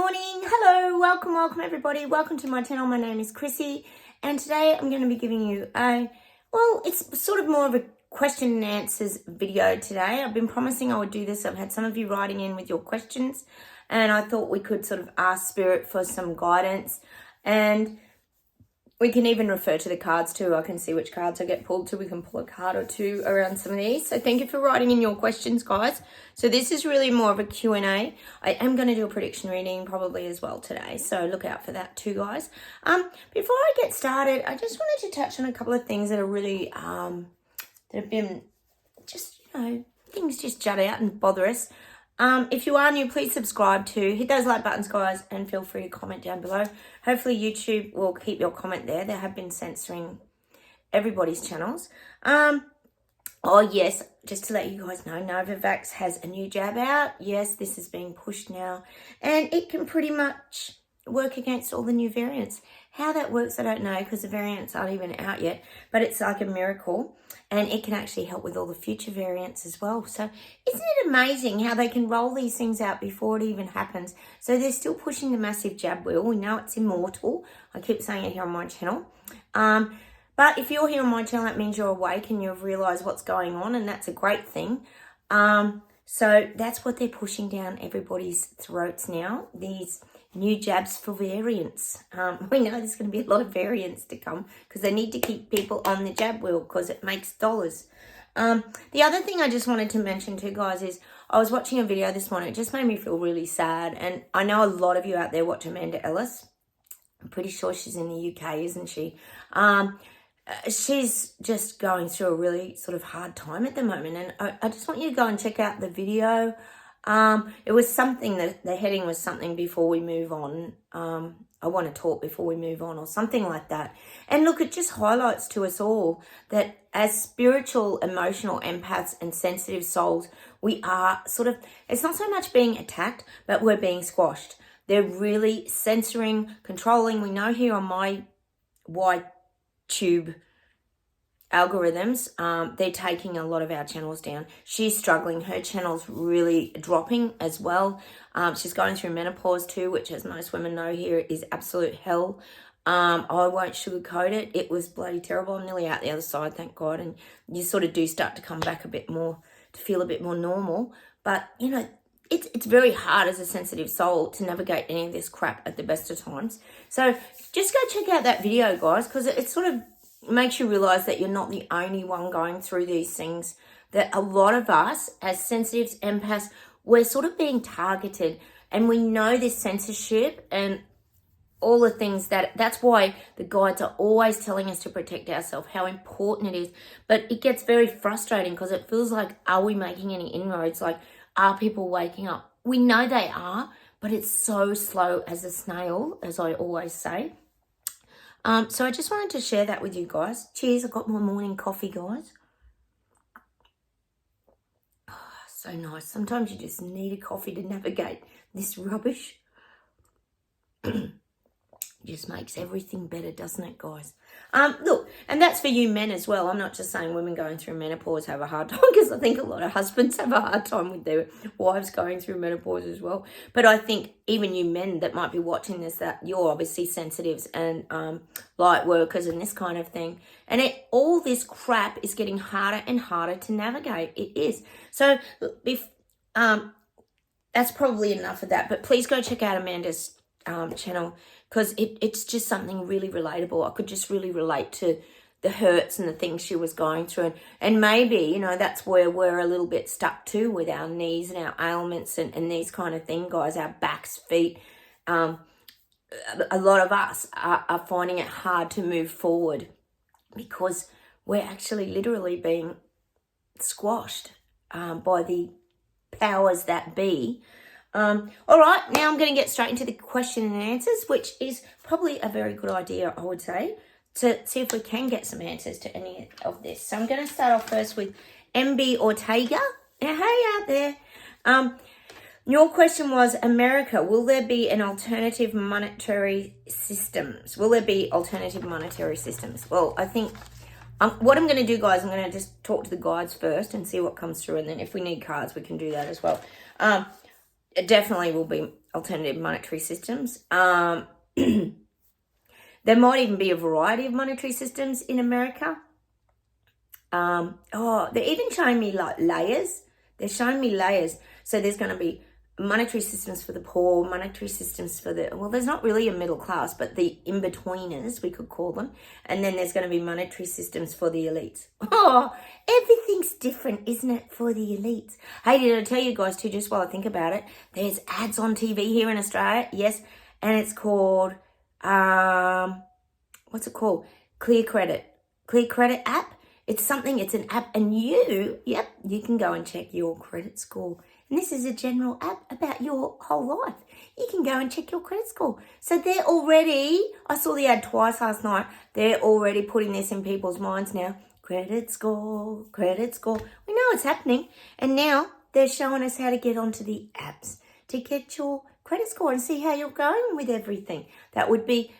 morning, hello, welcome everybody, welcome to my channel. My name is Chrissy and today I'm going to be giving you it's sort of more of a question and answers video today. I've been promising I would do this. I've had some of you writing in with your questions and I thought we could sort of ask Spirit for some guidance, and we can even refer to the cards too. I can see which cards I get pulled to. We can pull a card or two around some of these. So thank you for writing in your questions, guys. So this is really more of a Q&A. I am going to do a prediction reading probably as well today. So look out for that too, guys. Before I get started, I just wanted to touch on a couple of things that are really, that have been just, things just jut out and bother us. If you are new, please subscribe too. Hit those like buttons, guys, and feel free to comment down below. Hopefully YouTube will keep your comment there. They have been censoring everybody's channels. Oh yes, just to let you guys know, Novavax has a new jab out. Yes, this is being pushed now, and it can pretty much work against all the new variants. How that works, I don't know, because the variants aren't even out yet, but it's like a miracle, and it can actually help with all the future variants as well. So isn't it amazing how they can roll these things out before it even happens? So they're still pushing the massive jab wheel. We know it's immortal. I keep saying it here on my channel. But if you're here on my channel, that means you're awake and you've realised what's going on, and that's a great thing. So that's what they're pushing down everybody's throats now, these new jabs for variants. We know there's going to be a lot of variants to come because they need to keep people on the jab wheel because it makes dollars. The other thing I just wanted to mention too, guys, is I was watching a video this morning. It just made me feel really sad. And I know a lot of you out there watch Amanda Ellis. I'm pretty sure she's in the UK, isn't she? She's just going through a really sort of hard time at the moment. And I just want you to go and check out the video. It was something that the heading was something before we move on. I want to talk before we move on or something like that. And look, it just highlights to us all that as spiritual, emotional empaths and sensitive souls, we are sort of, it's not so much being attacked, but we're being squashed. They're really censoring, controlling. We know here on my tube algorithms, they're taking a lot of our channels down. She's struggling. Her channel's really dropping as well. She's going through menopause too, which, as most women know here, is absolute hell. I won't sugarcoat it. It was bloody terrible. I'm nearly out the other side, thank God. And you sort of do start to come back a bit more, to feel a bit more normal. But, it's very hard as a sensitive soul to navigate any of this crap at the best of times. So just go check out that video, guys, because it sort of makes you realize that you're not the only one going through these things, that a lot of us as sensitives, empaths, we're sort of being targeted, and we know this censorship and all the things that's why the guides are always telling us to protect ourselves, how important it is. But it gets very frustrating because it feels like, are we making any inroads? Like, are people waking up? We know they are, but it's so slow as a snail, as I always say. So I just wanted to share that with you guys. Cheers, I got my morning coffee, guys. Oh, so nice. Sometimes you just need a coffee to navigate this rubbish. Just makes everything better, doesn't it, guys? Look, and that's for you men as well. I'm not just saying women going through menopause have a hard time, because I think a lot of husbands have a hard time with their wives going through menopause as well. But I think even you men that might be watching this, that you're obviously sensitives and light workers and this kind of thing. And all this crap is getting harder and harder to navigate. It is. So that's probably enough of that. But please go check out Amanda's channel, because it's just something really relatable. I could just really relate to the hurts and the things she was going through. And maybe, that's where we're a little bit stuck too, with our knees and our ailments and these kind of things, guys, our backs, feet. A lot of us are finding it hard to move forward because we're actually literally being squashed by the powers that be. All right, now I'm going to get straight into the question and answers, which is probably a very good idea, I would say, to see if we can get some answers to any of this. So I'm going to start off first with MB Ortega. Now, hey out there. Your question was, America, will there be an alternative monetary systems? Will there be alternative monetary systems? Well, I think what I'm going to do, guys, I'm going to just talk to the guides first and see what comes through. And then if we need cards, we can do that as well. it definitely will be alternative monetary systems. There might even be a variety of monetary systems in America. They're even showing me like layers. They're showing me layers. So there's going to be monetary systems for the poor, monetary systems for the, well, there's not really a middle class, but the in-betweeners, we could call them. And then there's going to be monetary systems for the elites. Oh, everything's different, isn't it, for the elites? Hey, did I tell you guys too, just while I think about it, there's ads on TV here in Australia, yes, and it's called, what's it called? Clear Credit app. It's an app, and you can go and check your credit score. And this is a general app about your whole life. You can go and check your credit score. So they're already, I saw the ad twice last night, they're already putting this in people's minds now. Credit score, credit score. We know it's happening. And now they're showing us how to get onto the apps to get your credit score and see how you're going with everything. That would be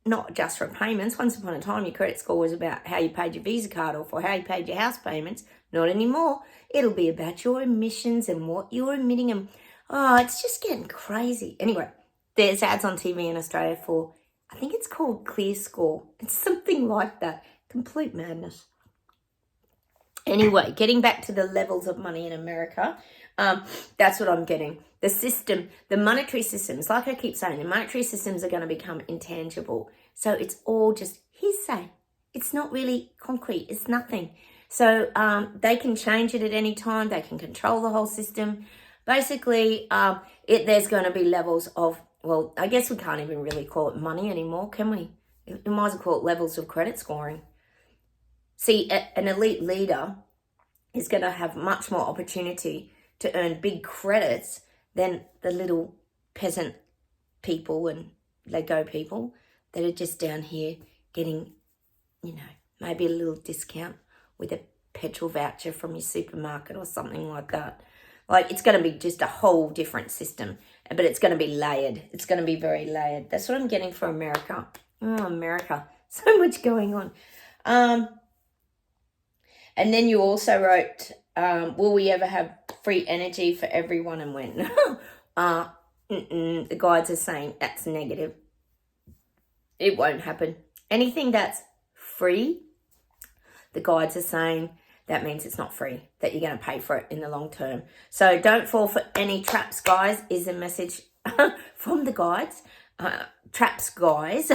not just for payments. Once upon a time, your credit score was about how you paid your Visa card off or how you paid your house payments. Not anymore. It'll be about your emissions and what you're emitting. And it's just getting crazy. Anyway, there's ads on TV in Australia for, I think it's called Clear Score. It's something like that. Complete madness. Anyway, getting back to the levels of money in America, that's what I'm getting. The system, the monetary systems, like I keep saying, the monetary systems are going to become intangible. So it's all just hearsay. It's not really concrete. It's nothing. So they can change it at any time. They can control the whole system. Basically, there's going to be levels of, well, I guess we can't even really call it money anymore, can we? We might as well call it levels of credit scoring. See, an elite leader is going to have much more opportunity to earn big credits than the little peasant people and Lego people that are just down here getting, maybe a little discount with a petrol voucher from your supermarket or something like that. Like, it's going to be just a whole different system, but it's going to be layered. It's going to be very layered. That's what I'm getting for America. Oh, America. So much going on. And then you also wrote, will we ever have free energy for everyone and when? The guides are saying that's negative. It won't happen. Anything that's free, the guides are saying that means it's not free, that you're going to pay for it in the long term. So don't fall for any traps, guys, is a message from the guides. Traps, guys,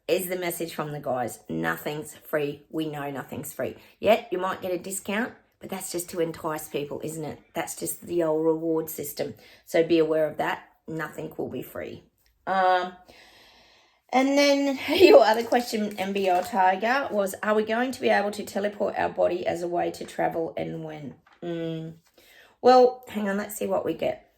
is the message from the guys. Nothing's free. We know nothing's free. Yet you might get a discount, but that's just to entice people, isn't it? That's just the old reward system. So be aware of that. Nothing will be free. And then your other question, MBL Tiger, was, are we going to be able to teleport our body as a way to travel and when? Well, hang on, let's see what we get.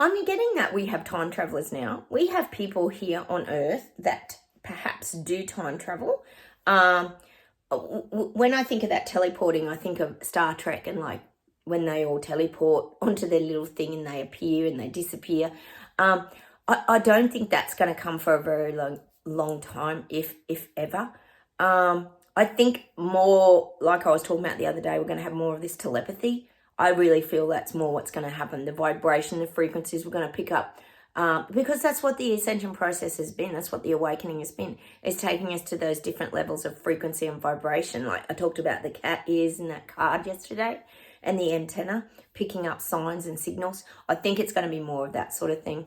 I'm getting that we have time travelers now. We have people here on Earth that perhaps do time travel. When I think of that teleporting, I think of Star Trek and like when they all teleport onto their little thing and they appear and they disappear. I don't think that's going to come for a very long time, if ever. I think more, like I was talking about the other day, we're going to have more of this telepathy. I really feel that's more what's going to happen. The vibration, the frequencies we're going to pick up. Because that's what the ascension process has been. That's what the awakening has been. It's taking us to those different levels of frequency and vibration. Like I talked about the cat ears in that card yesterday and the antenna, picking up signs and signals. I think it's going to be more of that sort of thing.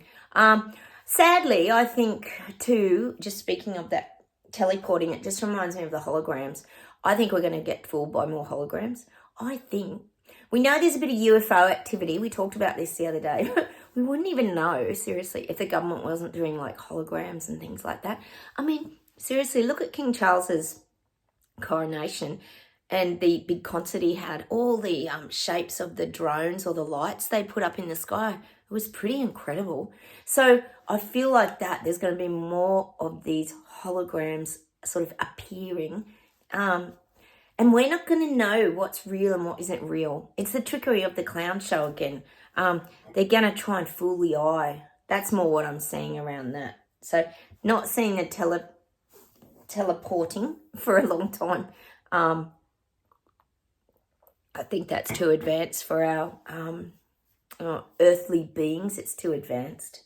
Sadly, I think too, just speaking of that teleporting, it just reminds me of the holograms. I think we're going to get fooled by more holograms. I think. We know there's a bit of UFO activity. We talked about this the other day. We wouldn't even know, seriously, if the government wasn't doing like holograms and things like that. I mean, seriously, look at King Charles's coronation and the big concert he had. All the shapes of the drones or the lights they put up in the sky. It was pretty incredible. So I feel like that there's going to be more of these holograms sort of appearing. And we're not going to know what's real and what isn't real. It's the trickery of the clown show again. They're going to try and fool the eye. That's more what I'm seeing around that. So not seeing the teleporting for a long time. I think that's too advanced for our earthly beings. It's too advanced.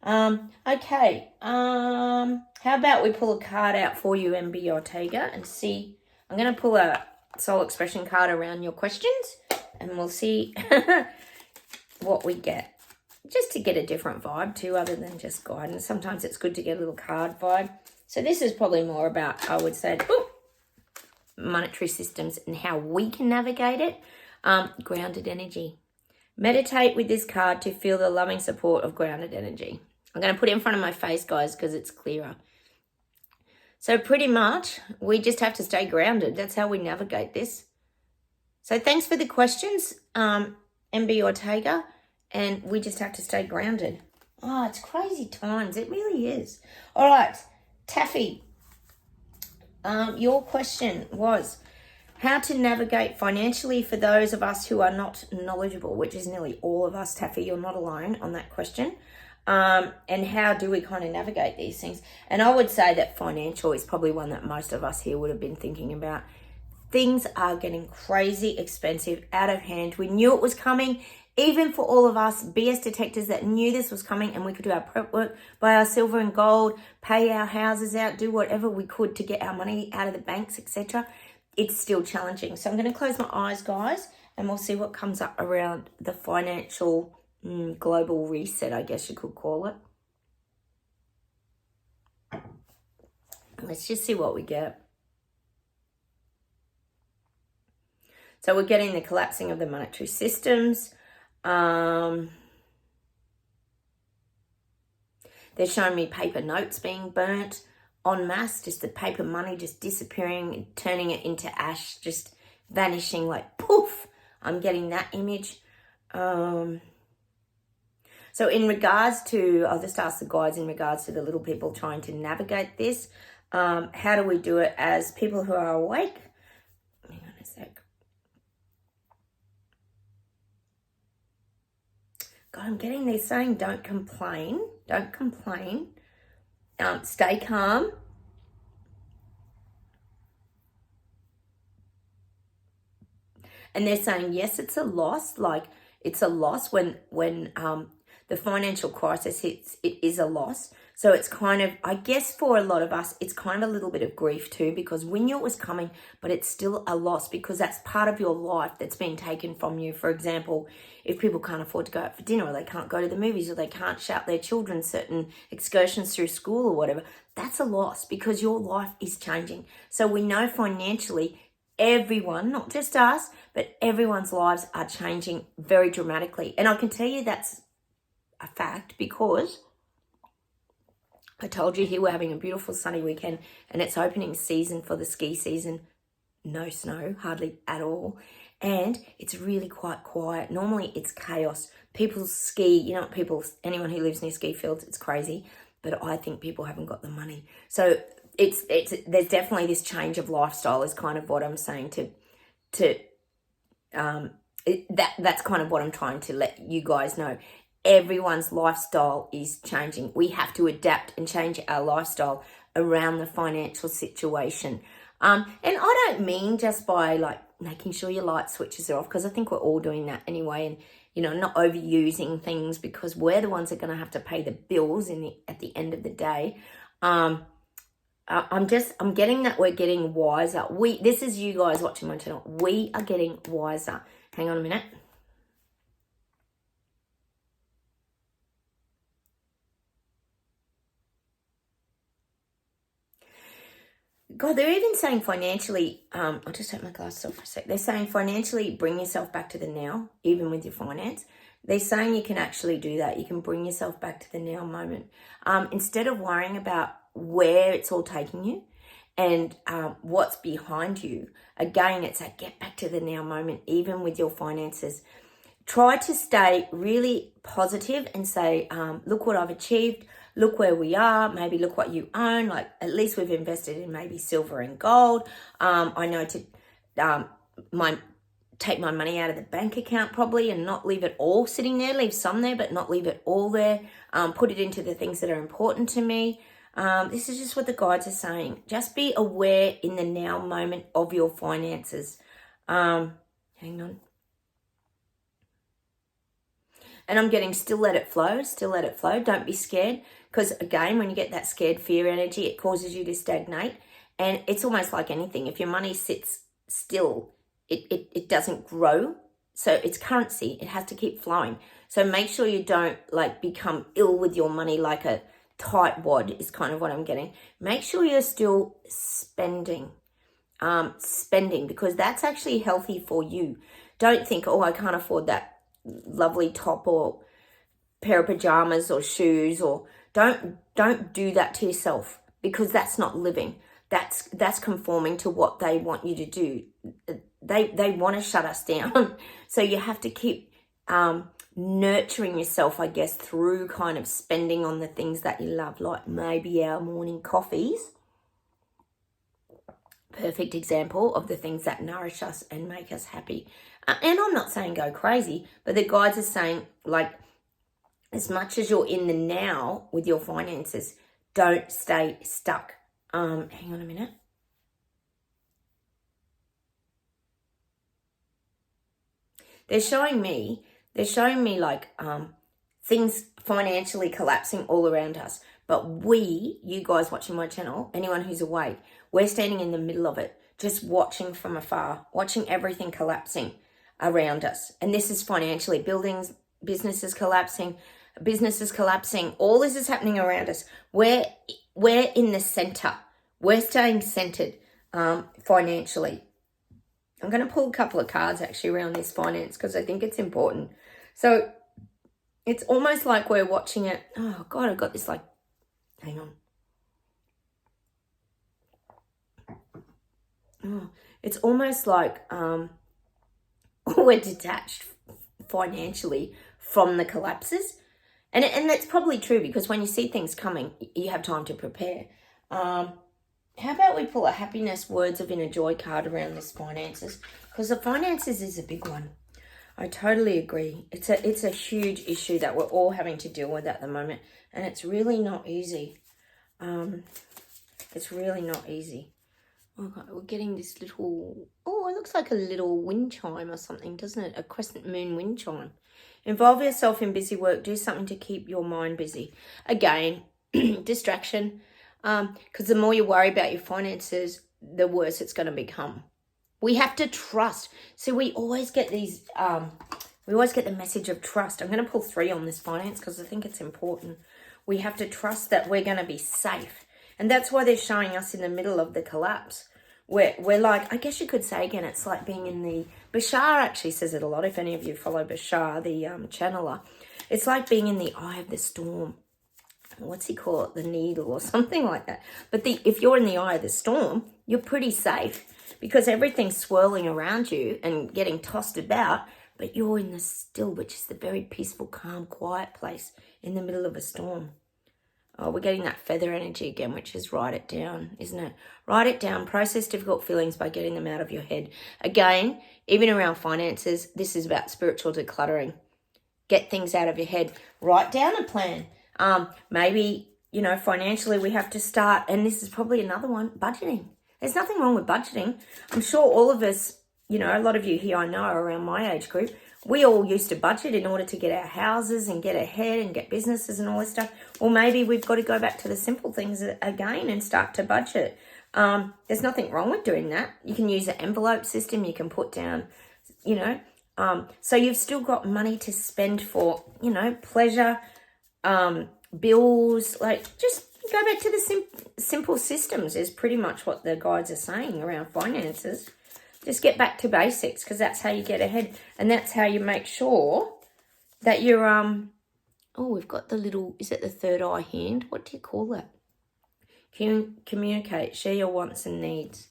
Okay. How about we pull a card out for you, MB Ortega, and see. I'm going to pull a soul expression card around your questions, and we'll see what we get. Just to get a different vibe too, other than just guidance. Sometimes it's good to get a little card vibe. So this is probably more about, I would say, monetary systems and how we can navigate it. Grounded energy. Meditate with this card to feel the loving support of grounded energy. I'm going to put it in front of my face, guys, because it's clearer. So pretty much, we just have to stay grounded. That's how we navigate this. So thanks for the questions, MB Ortega. And we just have to stay grounded. Oh, it's crazy times. It really is. All right, Taffy. Your question was how to navigate financially for those of us who are not knowledgeable, which is nearly all of us, Taffy. You're not alone on that question. And how do we kind of navigate these things? And I would say that financial is probably one that most of us here would have been thinking about. Things are getting crazy expensive, out of hand. We knew it was coming. Even for all of us BS detectors that knew this was coming and we could do our prep work, buy our silver and gold, pay our houses out, do whatever we could to get our money out of the banks, etc. It's still challenging. So I'm going to close my eyes, guys, and we'll see what comes up around the financial global reset, I guess you could call it. Let's just see what we get. So we're getting the collapsing of the monetary systems. They're showing me paper notes being burnt en masse, just the paper money just disappearing, turning it into ash, just vanishing like poof. I'm getting that image. So in regards to, I'll just ask the guides in regards to the little people trying to navigate this. How do we do it as people who are awake? Hang on a sec. God, I'm getting this saying, don't complain. Don't complain. Stay calm. And they're saying, yes, it's a loss. Like, it's a loss when the financial crisis hits, it is a loss. So it's kind of, I guess for a lot of us, it's kind of a little bit of grief too, because we knew it was coming, but it's still a loss because that's part of your life that's been taken from you. For example, if people can't afford to go out for dinner, or they can't go to the movies, or they can't shout their children certain excursions through school or whatever, that's a loss because your life is changing. So we know financially, everyone, not just us, but everyone's lives are changing very dramatically. And I can tell you that's a fact because I told you here we're having a beautiful sunny weekend and it's opening season for the ski season. No snow, hardly at all. And it's really quite quiet. Normally it's chaos. People ski, you know, anyone who lives near ski fields, it's crazy. But I think people haven't got the money. So there's definitely this change of lifestyle is kind of what I'm saying that's kind of what I'm trying to let you guys know. Everyone's lifestyle is changing. We have to adapt and change our lifestyle around the financial situation. And I don't mean just by like making sure your light switches are off, because I think we're all doing that anyway, and you know, not overusing things because we're the ones that are going to have to pay the bills at the end of the day. I'm getting that we're getting wiser. This is you guys watching my channel. We are getting wiser. Hang on a minute. God, they're even saying financially, I'll just take my glasses off for a sec. They're saying financially, bring yourself back to the now, even with your finance. They're saying you can actually do that. You can bring yourself back to the now moment. Instead of worrying about where it's all taking you and what's behind you, again, it's a get back to the now moment, even with your finances. Try to stay really positive and say, look what I've achieved. Look where we are, maybe look what you own, like at least we've invested in maybe silver and gold. I know to take my money out of the bank account probably and not leave it all sitting there, leave some there, but not leave it all there. Put it into the things that are important to me. This is just what the guides are saying. Just be aware in the now moment of your finances. Hang Hang on. And I'm getting still let it flow, still let it flow. Don't be scared, because again, when you get that scared fear energy, it causes you to stagnate. And it's almost like anything. If your money sits still, it doesn't grow. So it's currency. It has to keep flowing. So make sure you don't like become ill with your money like a tightwad is kind of what I'm getting. Make sure you're still spending, because that's actually healthy for you. Don't think, oh, I can't afford that lovely top or pair of pajamas or shoes, or don't do that to yourself, because that's not living. That's conforming to what they want you to do. They want to shut us down. So you have to keep nurturing yourself, I guess, through kind of spending on the things that you love, like maybe our morning coffees. Perfect example of the things that nourish us and make us happy. And I'm not saying go crazy, but the guides are saying, like, as much as you're in the now with your finances, don't stay stuck. Hang on a minute. They're showing me like things financially collapsing all around us. But you guys watching my channel, anyone who's awake, we're standing in the middle of it, just watching from afar, watching everything collapsing around us. And this is financially, buildings, businesses collapsing. All this is happening around us. We're in the center. We're staying centered financially. I'm going to pull a couple of cards actually around this finance, because I think it's important. So it's almost like we're watching it. Oh God, I've got this like, hang on. Oh, it's almost like we're detached financially from the collapses. And that's probably true, because when you see things coming, you have time to prepare. How about we pull a happiness, words of inner joy card around this finances? Because the finances is a big one. I totally agree. It's a huge issue that we're all having to deal with at the moment. And it's really not easy. It's really not easy. Okay, we're getting this little, oh, it looks like a little wind chime or something, doesn't it? A crescent moon wind chime. Involve yourself in busy work. Do something to keep your mind busy. Again, distraction. Because the more you worry about your finances, the worse it's going to become. We have to trust. So we always get these, we always get the message of trust. I'm going to pull 3 on this finance because I think it's important. We have to trust that we're going to be safe. And that's why they're showing us in the middle of the collapse. We're like, I guess you could say again, it's like being in the, Bashar actually says it a lot. If any of you follow Bashar, the channeler, it's like being in the eye of the storm. What's he call it? The needle or something like that. But if you're in the eye of the storm, you're pretty safe because everything's swirling around you and getting tossed about, but you're in the still, which is the very peaceful, calm, quiet place in the middle of a storm. Oh, we're getting that feather energy again, which is write it down, isn't it? Write it down. Process difficult feelings by getting them out of your head. Again, even around finances, this is about spiritual decluttering. Get things out of your head. Write down a plan. Maybe, financially we have to start, and this is probably another one, budgeting. There's nothing wrong with budgeting. I'm sure all of us, a lot of you here I know around my age group, we all used to budget in order to get our houses and get ahead and get businesses and all this stuff. Or maybe we've got to go back to the simple things again and start to budget. There's nothing wrong with doing that. You can use an envelope system. You can put down, so you've still got money to spend for, pleasure, bills. Like, just go back to the simple systems is pretty much what the guides are saying around finances. Just get back to basics because that's how you get ahead. And that's how you make sure that you're, we've got the little, is it the third eye hand? What do you call that? Communicate, share your wants and needs.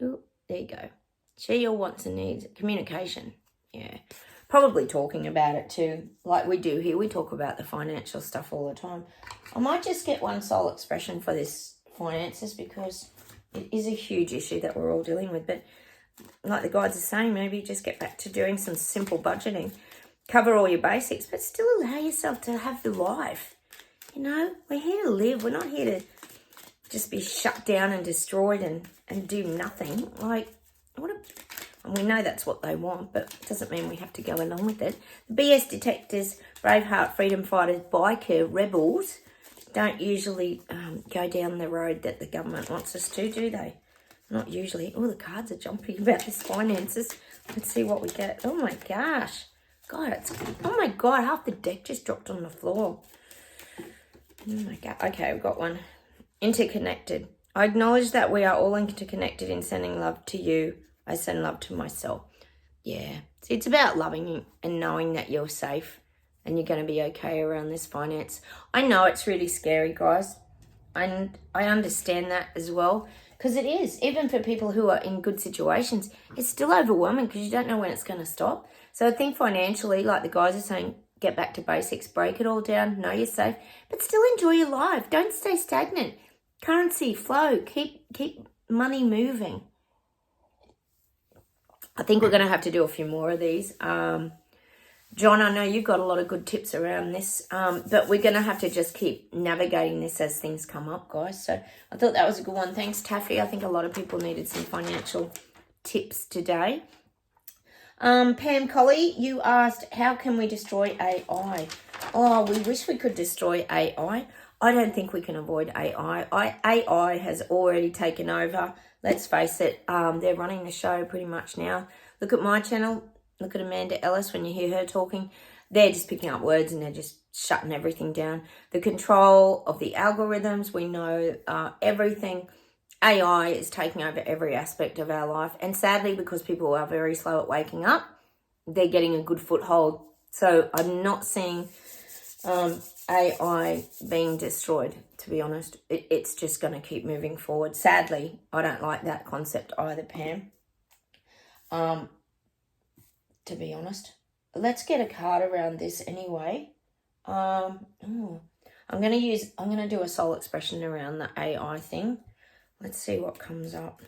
Oh, there you go. Share your wants and needs. Communication. Yeah. Probably talking about it too. Like we do here. We talk about the financial stuff all the time. I might just get one soul expression for this finances because it is a huge issue that we're all dealing with. But like the guides are saying, maybe just get back to doing some simple budgeting. Cover all your basics, but still allow yourself to have the life. We're here to live. We're not here to just be shut down and destroyed and do nothing. Like, And we know that's what they want, but it doesn't mean we have to go along with it. The BS detectors, Braveheart, freedom fighters, biker, rebels don't usually go down the road that the government wants us to, do they? Not usually. Oh, the cards are jumping about this finances. Let's see what we get. Oh, my gosh. God, oh, my God. Half the deck just dropped on the floor. Oh, my God. Okay, we've got one. Interconnected. I acknowledge that we are all interconnected in sending love to you. I send love to myself. Yeah. See, it's about loving you and knowing that you're safe and you're going to be okay around this finance. I know it's really scary, guys. And I understand that as well. Because it is. Even for people who are in good situations, it's still overwhelming because you don't know when it's going to stop. So I think financially, like the guys are saying, get back to basics, break it all down, know you're safe, but still enjoy your life. Don't stay stagnant. Currency, flow, keep money moving. I think we're going to have to do a few more of these. John, I know you've got a lot of good tips around this, but we're going to have to just keep navigating this as things come up, guys. So I thought that was a good one. Thanks, Taffy. I think a lot of people needed some financial tips today. Pam Colley, you asked, how can we destroy AI? Oh, we wish we could destroy AI. I don't think we can avoid AI. AI has already taken over. Let's face it, they're running the show pretty much now. Look at my channel. Look at Amanda Ellis when you hear her talking. They're just picking up words and they're just shutting everything down. The control of the algorithms, we know everything. AI is taking over every aspect of our life. And sadly, because people are very slow at waking up, they're getting a good foothold. So I'm not seeing AI being destroyed, to be honest. It's just going to keep moving forward. Sadly, I don't like that concept either, Pam. To be honest. Let's get a card around this anyway. I'm going to do a soul expression around the AI thing. Let's see what comes up.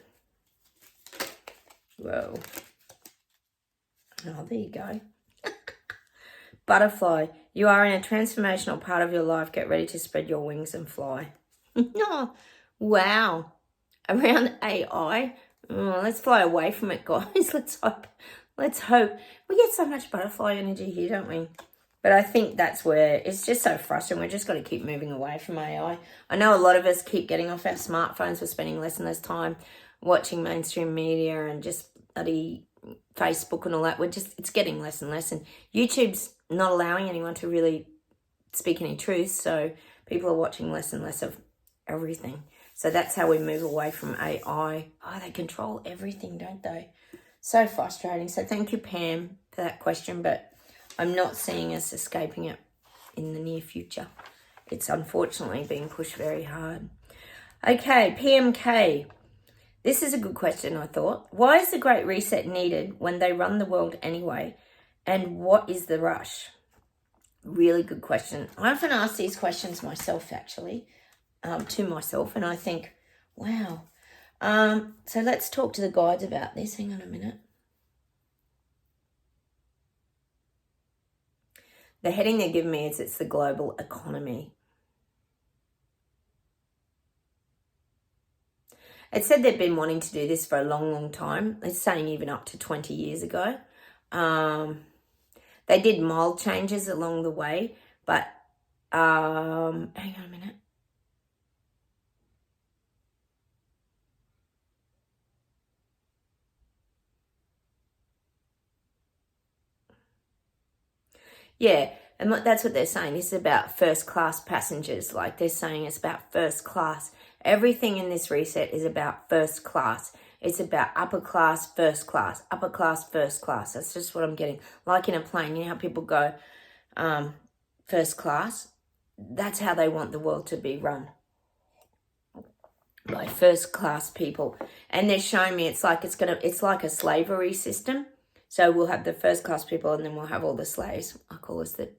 Whoa. Oh, there you go. Butterfly, you are in a transformational part of your life. Get ready to spread your wings and fly. Oh, wow. Around AI. Oh, let's fly away from it, guys. Let's hope. We get so much butterfly energy here, don't we? But I think that's where it's just so frustrating. We've just got to keep moving away from AI. I know a lot of us keep getting off our smartphones. We're spending less and less time watching mainstream media and just bloody Facebook and all that. It's getting less and less. And YouTube's not allowing anyone to really speak any truth. So people are watching less and less of everything. So that's how we move away from AI. Oh, they control everything, don't they? So frustrating. So thank you, Pam, for that question. But I'm not seeing us escaping it in the near future. It's unfortunately being pushed very hard. Okay, PMK. This is a good question, I thought. Why is the Great Reset needed when they run the world anyway? And what is the rush? Really good question. I often ask these questions myself, actually, to myself. And I think, wow. So let's talk to the guides about this. Hang on a minute. The heading they're giving me is it's the global economy. It said they've been wanting to do this for a long, long time. It's saying even up to 20 years ago. They did mild changes along the way, but hang on a minute. Yeah, and that's what they're saying. This is about first class passengers. Like they're saying it's about first class. Everything in this reset is about first class. It's about upper class, first class, upper class, first class. That's just what I'm getting. Like in a plane, you know how people go first class? That's how they want the world to be run. By first class people. And they're showing me it's like a slavery system. So we'll have the first class people and then we'll have all the slaves. I call us the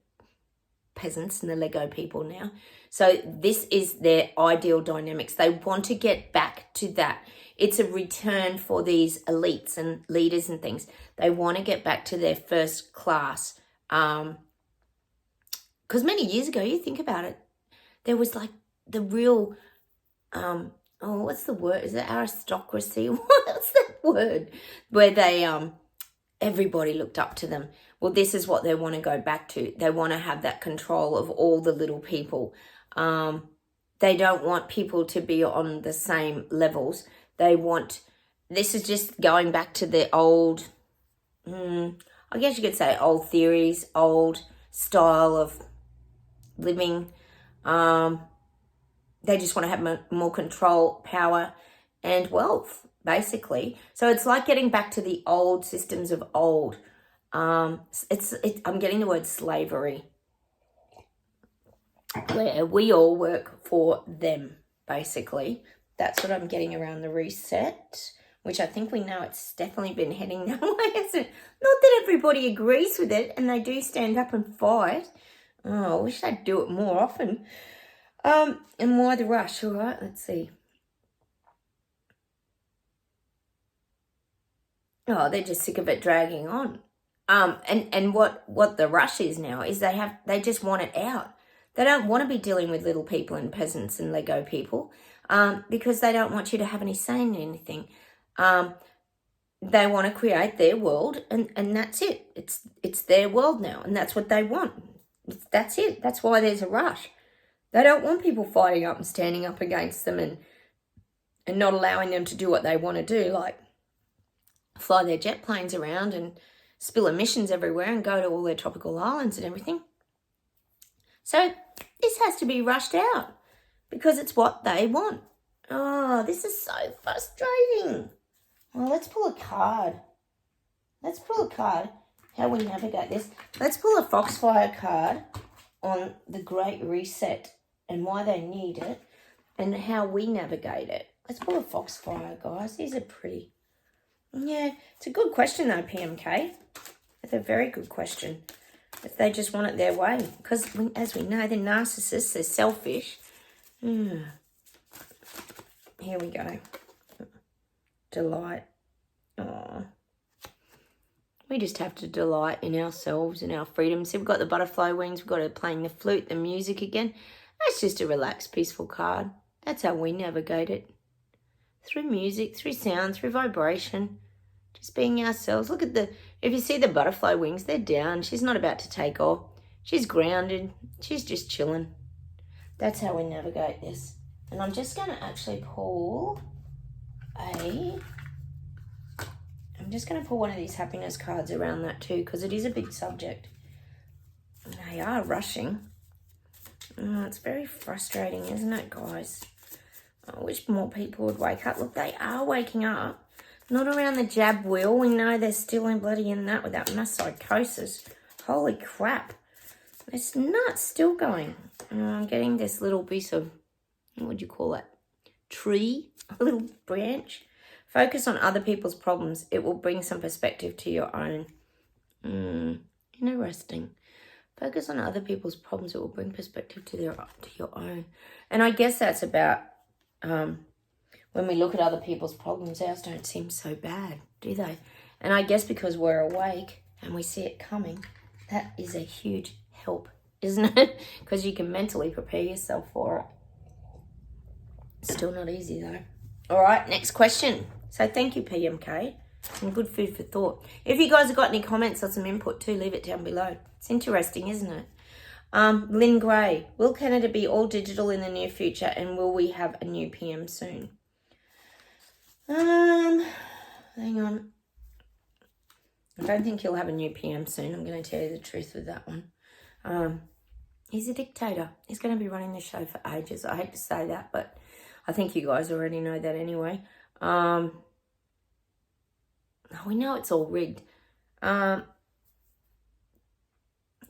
peasants and the Lego people now. So this is their ideal dynamics. They want to get back to that. It's a return for these elites and leaders and things. They want to get back to their first class. Because many years ago, you think about it, there was like the real oh, what's the word? Is it aristocracy? What's that word? Where they, everybody looked up to them. Well, this is what they want to go back to. They want to have that control of all the little people. They don't want people to be on the same levels. They want, this is just going back to the old, I guess you could say old theories, old style of living. They just want to have more control, power, and wealth, basically. So it's like getting back to the old systems of old. I'm getting the word slavery, where we all work for them, basically. That's what I'm getting around the reset, which I think we know it's definitely been heading that way, hasn't it? Not that everybody agrees with it, and they do stand up and fight. Oh, I wish I'd do it more often. And why the rush? All right, let's see. Oh, they're just sick of it dragging on. And what the rush is now is they just want it out. They don't want to be dealing with little people and peasants and Lego people, because they don't want you to have any say in anything. They want to create their world, and that's it. It's their world now, and that's what they want. That's it. That's why there's a rush. They don't want people fighting up and standing up against them and not allowing them to do what they want to do, like fly their jet planes around and spill emissions everywhere and go to all their tropical islands and everything. So this has to be rushed out because it's what they want. Oh, this is so frustrating. Well, let's pull a card. How we navigate this. Let's pull a Foxfire card on the Great Reset and why they need it and how we navigate it. Let's pull a Foxfire, guys. These are pretty. Yeah, it's a good question though, PMK. It's a very good question. If they just want it their way. Because as we know, they're narcissists, they're selfish. Here we go. Delight. Oh. We just have to delight in ourselves and our freedom. See, we've got the butterfly wings. We've got it playing the flute, the music again. That's just a relaxed, peaceful card. That's how we navigate it. Through music, through sound, through vibration. Just being ourselves. Look at if you see the butterfly wings, they're down. She's not about to take off. She's grounded. She's just chilling. That's how we navigate this. And I'm just going to actually pull I'm just going to pull one of these happiness cards around that too, because it is a big subject. And they are rushing. Oh, it's very frustrating, isn't it, guys? I wish more people would wake up. Look, they are waking up. Not around the jab wheel. We know they're still in that with that mass psychosis. Holy crap. It's nuts still going. I'm getting this little piece of, what would you call it? Tree? A little branch. Focus on other people's problems. It will bring some perspective to your own. Interesting. Focus on other people's problems. It will bring perspective to your own. And I guess that's about when we look at other people's problems, ours don't seem so bad, do they? And I guess because we're awake and we see it coming, that is a huge help, isn't it? Because you can mentally prepare yourself for it. Still not easy though. All right, next question. So thank you, PMK. And good food for thought. If you guys have got any comments or some input too, leave it down below. It's interesting, isn't it? Lynn Gray. Will Canada be all digital in the near future and will we have a new PM soon? Hang on. I don't think he'll have a new PM soon. I'm going to tell you the truth with that one. He's a dictator. He's going to be running the show for ages. I hate to say that, but I think you guys already know that anyway. We know it's all rigged.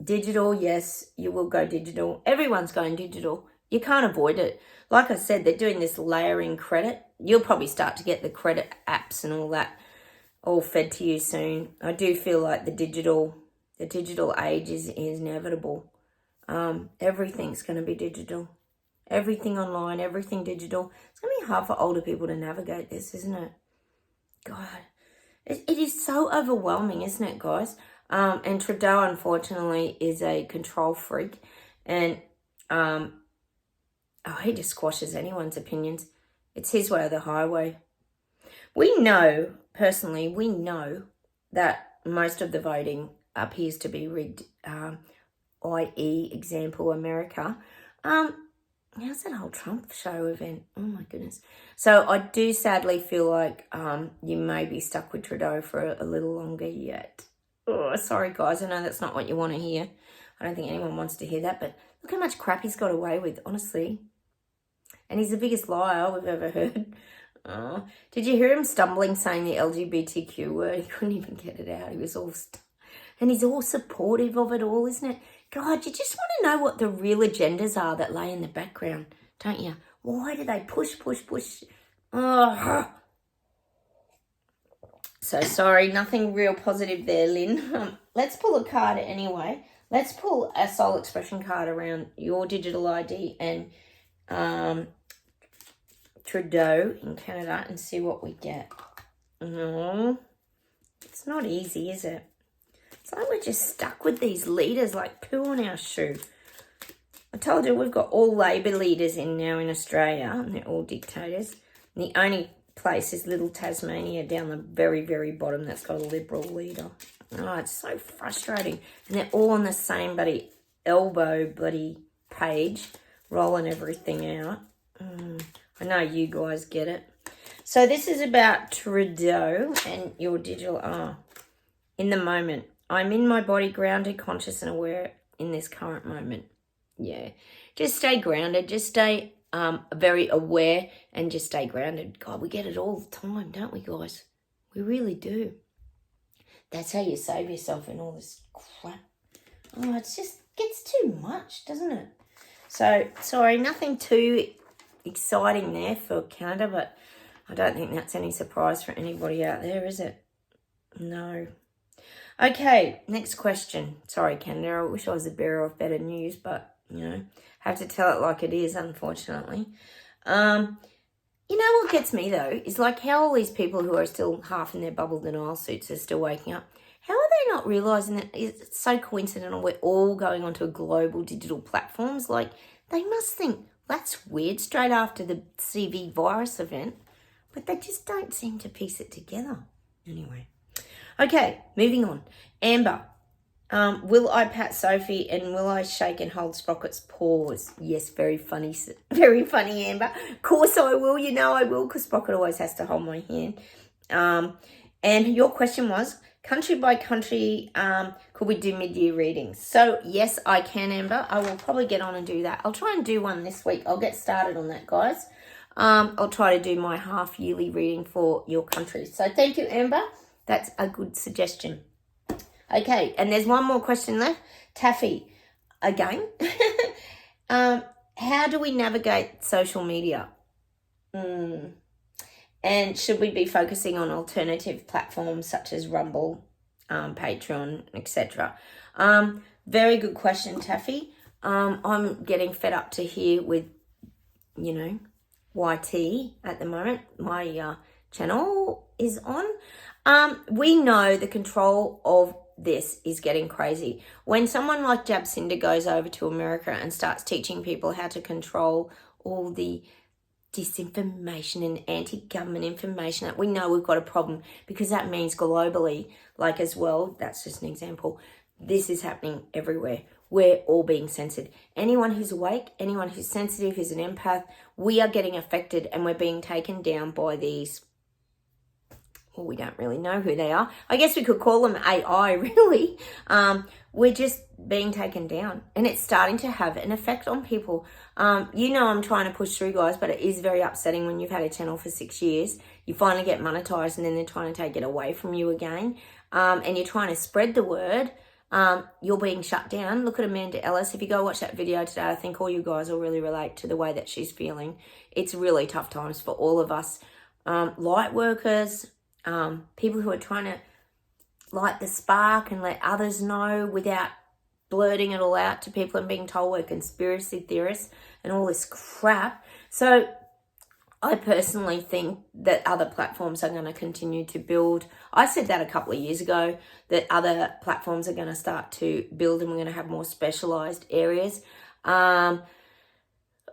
Digital, yes, you will go digital. Everyone's going digital. You can't avoid it. Like I said, they're doing this layering credit. You'll probably start to get the credit apps and all that all fed to you soon. I do feel like the digital age is inevitable. Everything's going to be digital. Everything online, everything digital. It's going to be hard for older people to navigate this, isn't it? God, it is so overwhelming, isn't it, guys? And Trudeau, unfortunately, is a control freak. And he just squashes anyone's opinions. It's his way or the highway. We know, personally, that most of the voting appears to be rigged, i.e. example America. How's that whole Trump show event? Oh my goodness. So I do sadly feel like you may be stuck with Trudeau for a little longer yet. Oh, sorry guys, I know that's not what you want to hear. I don't think anyone wants to hear that, but look how much crap he's got away with, honestly. And he's the biggest liar we've ever heard. Oh, did you hear him stumbling saying the LGBTQ word? He couldn't even get it out. He was all... and he's all supportive of it all, isn't it? God, you just want to know what the real agendas are that lay in the background, don't you? Why do they push? Oh. So sorry, nothing real positive there, Lynn. Let's pull a card anyway. Let's pull a soul expression card around your digital ID and Trudeau in Canada and see what we get. No, it's not easy, is it? It's like we're just stuck with these leaders like poo on our shoe. I told you we've got all Labor leaders in now in Australia, and they're all dictators. And the only place is little Tasmania down the very, very bottom that's got a Liberal leader. Oh, it's so frustrating. And they're all on the same elbow page, rolling everything out. I know you guys get it. So this is about Trudeau and your digital in the moment. I'm in my body, grounded, conscious and aware in this current moment. Yeah. Just stay grounded. Just stay very aware and just stay grounded. God, we get it all the time, don't we, guys? We really do. That's how you save yourself in all this crap. Oh, it just gets too much, doesn't it? So, sorry, nothing too exciting there for Canada, but I don't think that's any surprise for anybody out there, is it? No. Okay, next question. Sorry, Canada, I wish I was the bearer of better news, but, have to tell it like it is, unfortunately. You know what gets me, though, is like how all these people who are still half in their bubble denial suits are still waking up. How are they not realising that it's so coincidental we're all going onto a global digital platforms? Like, they must think, that's weird, straight after the CV virus event, but they just don't seem to piece it together. Anyway. Okay, moving on. Amber, will I pat Sophie and will I shake and hold Sprocket's paws? Yes, very funny, Amber. Of course I will, I will, because Sprocket always has to hold my hand. And your question was, country by country, could we do mid-year readings? So, yes, I can, Amber. I will probably get on and do that. I'll try and do one this week. I'll get started on that, guys. I'll try to do my half-yearly reading for your country. So, thank you, Amber. That's a good suggestion. Okay, and there's one more question left. Taffy, again. How do we navigate social media? And should we be focusing on alternative platforms such as Rumble, Patreon, etc.? Very good question, Taffy. I'm getting fed up to here with, YT at the moment. My channel is on. We know the control of this is getting crazy. When someone like Jabsinda goes over to America and starts teaching people how to control all the disinformation and anti-government information, that we know we've got a problem, because that means globally, like as well, that's just an example, this is happening everywhere. We're all being censored. Anyone who's awake, anyone who's sensitive, who's an empath, we are getting affected and we're being taken down by these, well, we don't really know who they are. I guess we could call them AI, really. We're just being taken down and it's starting to have an effect on people. I'm trying to push through, guys, but it is very upsetting when you've had a channel for 6 years. You finally get monetized and then they're trying to take it away from you again. And you're trying to spread the word. You're being shut down. Look at Amanda Ellis. If you go watch that video today, I think all you guys will really relate to the way that she's feeling. It's really tough times for all of us. Light workers, people who are trying to light the spark and let others know without blurting it all out to people and being told we're conspiracy theorists and all this crap. So I personally think that other platforms are going to continue to build. I said that a couple of years ago, that other platforms are going to start to build and we're going to have more specialised areas. The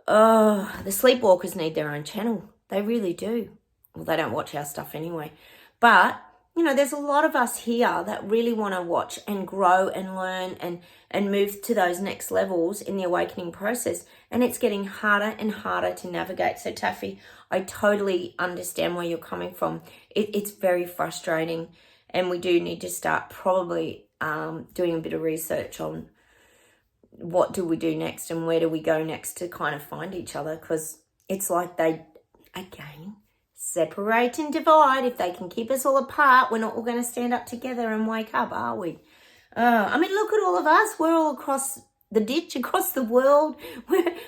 sleepwalkers need their own channel. They really do. Well, they don't watch our stuff anyway. But, you know, there's a lot of us here that really want to watch and grow and learn and move to those next levels in the awakening process. And it's getting harder and harder to navigate. So, Taffy, I totally understand where you're coming from. It's very frustrating. And we do need to start probably doing a bit of research on what do we do next and where do we go next to kind of find each other. Because it's like they, again, separate and divide. If they can keep us all apart, we're not all going to stand up together and wake up, are we? I mean, look at all of us. We're all across the ditch, across the world.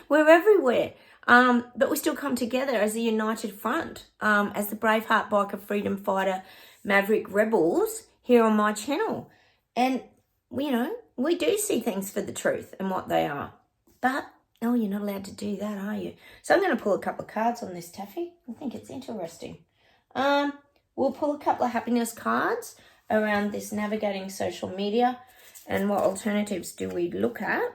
We're everywhere. But we still come together as a united front, as the Braveheart Biker Freedom Fighter Maverick Rebels here on my channel. And, you know, we do see things for the truth and what they are. But, oh, you're not allowed to do that, are you? So I'm going to pull a couple of cards on this, Taffy. I think it's interesting. We'll pull a couple of happiness cards around this navigating social media and what alternatives do we look at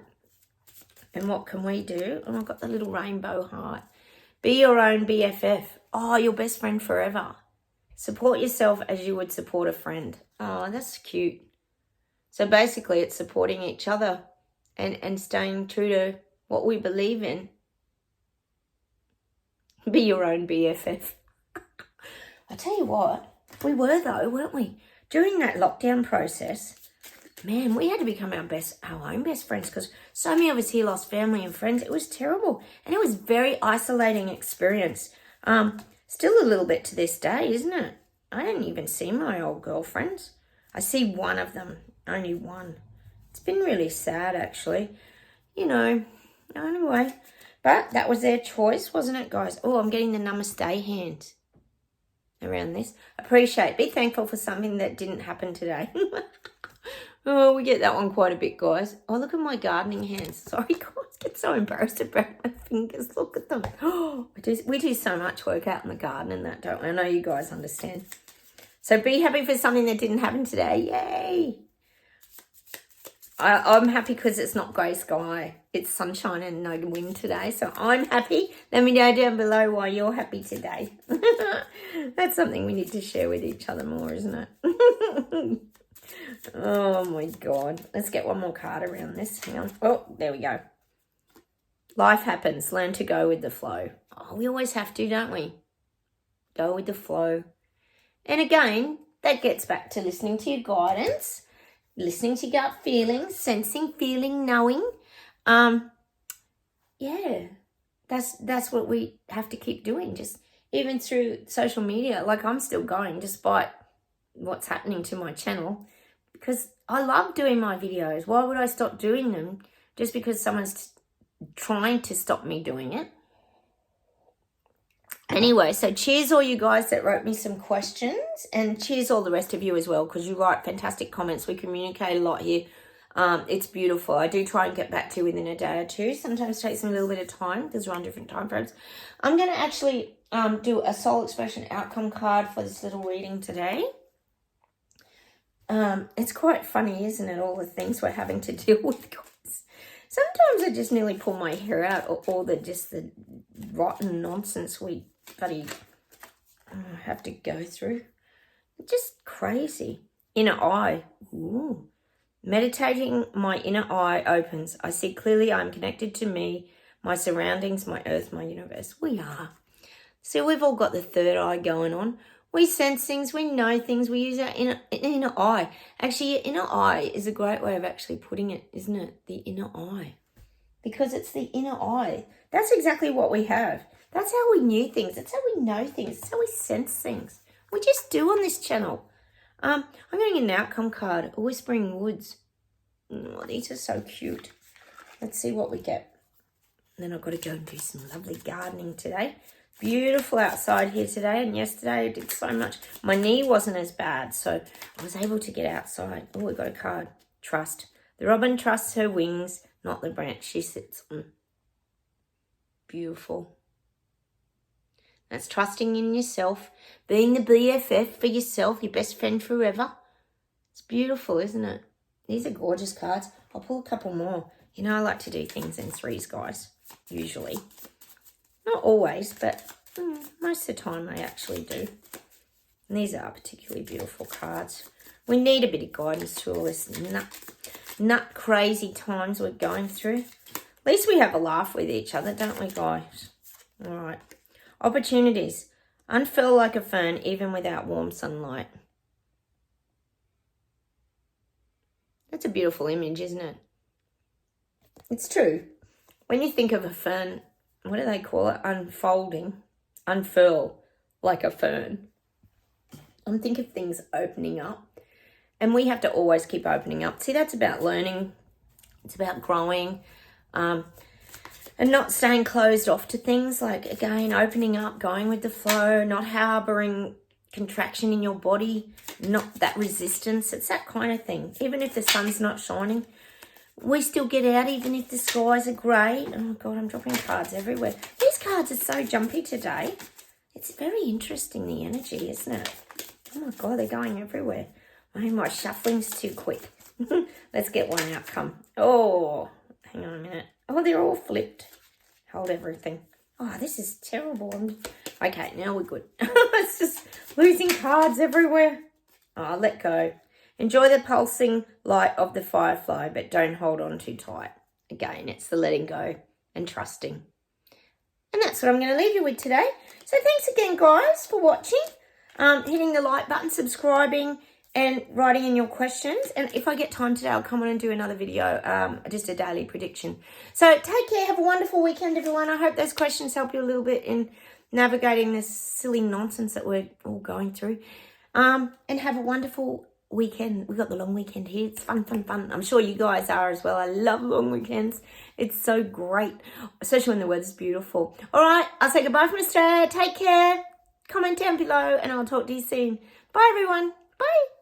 and what can we do. And I've got the little rainbow heart. Be your own BFF. Oh, your best friend forever. Support yourself as you would support a friend. Oh, that's cute. So basically it's supporting each other and staying true to what we believe in. Be your own BFF. I tell you what, we were though, weren't we? During that lockdown process, man, we had to become our own best friends because so many of us here lost family and friends. It was terrible. And it was a very isolating experience. Still a little bit to this day, isn't it? I don't even see my old girlfriends. I see one of them, only one. It's been really sad, actually. You know, anyway. But that was their choice, wasn't it, guys? Oh, I'm getting the namaste hand around this. Appreciate, be thankful for something that didn't happen today. Oh, we get that one quite a bit, guys. Oh, look at my gardening hands. Sorry, guys. I get so embarrassed about my fingers. Look at them. Oh, we do so much work out in the garden and that, don't we? I know you guys understand. So be happy for something that didn't happen today. Yay. I'm happy because it's not grey sky. It's sunshine and no wind today. So I'm happy. Let me know down below why you're happy today. That's something we need to share with each other more, isn't it? Oh, my God. Let's get one more card around this. Hang on. Oh, there we go. Life happens. Learn to go with the flow. Oh, we always have to, don't we? Go with the flow. And again, that gets back to listening to your guidance, listening to gut feelings, sensing, feeling, knowing. Yeah, that's what we have to keep doing. Just even through social media, like I'm still going despite what's happening to my channel because I love doing my videos. Why would I stop doing them just because someone's trying to stop me doing it? Anyway, so cheers all you guys that wrote me some questions and cheers all the rest of you as well because you write fantastic comments. We communicate a lot here. It's beautiful. I do try and get back to you within a day or two. Sometimes it takes me a little bit of time because we're on different time frames. I'm going to actually do a soul expression outcome card for this little reading today. It's quite funny, isn't it, all the things we're having to deal with, guys. Sometimes I just nearly pull my hair out or all the rotten nonsense we bloody have to go through. Just crazy. Inner eye. Ooh. Meditating, my inner eye opens. I see clearly I'm connected to me, my surroundings, my earth, my universe. We are. See, we've all got the third eye going on. We sense things, we know things, we use our inner eye. Actually, your inner eye is a great way of actually putting it, isn't it? The inner eye. Because it's the inner eye. That's exactly what we have. That's how we knew things. That's how we know things. That's how we sense things. We just do on this channel. I'm getting an outcome card. A Whispering Woods. Oh, these are so cute. Let's see what we get. And then I've got to go and do some lovely gardening today. Beautiful outside here today. And yesterday I did so much. My knee wasn't as bad, so I was able to get outside. Oh, we got a card. Trust. The robin trusts her wings, not the branch she sits on. Beautiful. That's trusting in yourself, being the BFF for yourself, your best friend forever. It's beautiful, isn't it? These are gorgeous cards. I'll pull a couple more. You know, I like to do things in threes, guys, usually. Not always, but Most of the time they actually do. And these are particularly beautiful cards. We need a bit of guidance through all this nut crazy times we're going through. At least we have a laugh with each other, don't we, guys? All right. Opportunities. Unfurl like a fern even without warm sunlight. That's a beautiful image, isn't it? It's true. When you think of a fern, what do they call it? Unfolding. Unfurl like a fern. I'm thinking of things opening up. And we have to always keep opening up. See, that's about learning. It's about growing. And not staying closed off to things. Like, again, opening up, going with the flow, not harbouring contraction in your body, not that resistance. It's that kind of thing. Even if the sun's not shining, we still get out even if the skies are grey. Oh, God, I'm dropping cards everywhere. These cards are so jumpy today. It's very interesting, the energy, isn't it? Oh, my God, they're going everywhere. Maybe my shuffling's too quick. Let's get one outcome. Oh, hang on a minute. Oh, they're all flipped. Hold everything. Oh, this is terrible. Okay, now we're good. It's just losing cards everywhere. Oh, let go. Enjoy the pulsing light of the firefly, but don't hold on too tight. Again, it's the letting go and trusting. And that's what I'm going to leave you with today. So thanks again, guys, for watching. Hitting the like button, subscribing, and writing in your questions. And if I get time today, I'll come on and do another video, just a daily prediction. So take care. Have a wonderful weekend, everyone. I hope those questions help you a little bit in navigating this silly nonsense that we're all going through. And have a wonderful weekend. We've got the long weekend here. It's fun, fun, fun. I'm sure you guys are as well. I love long weekends. It's so great, especially when the weather's beautiful. All right, I'll say goodbye from Australia. Take care. Comment down below, and I'll talk to you soon. Bye, everyone. Bye.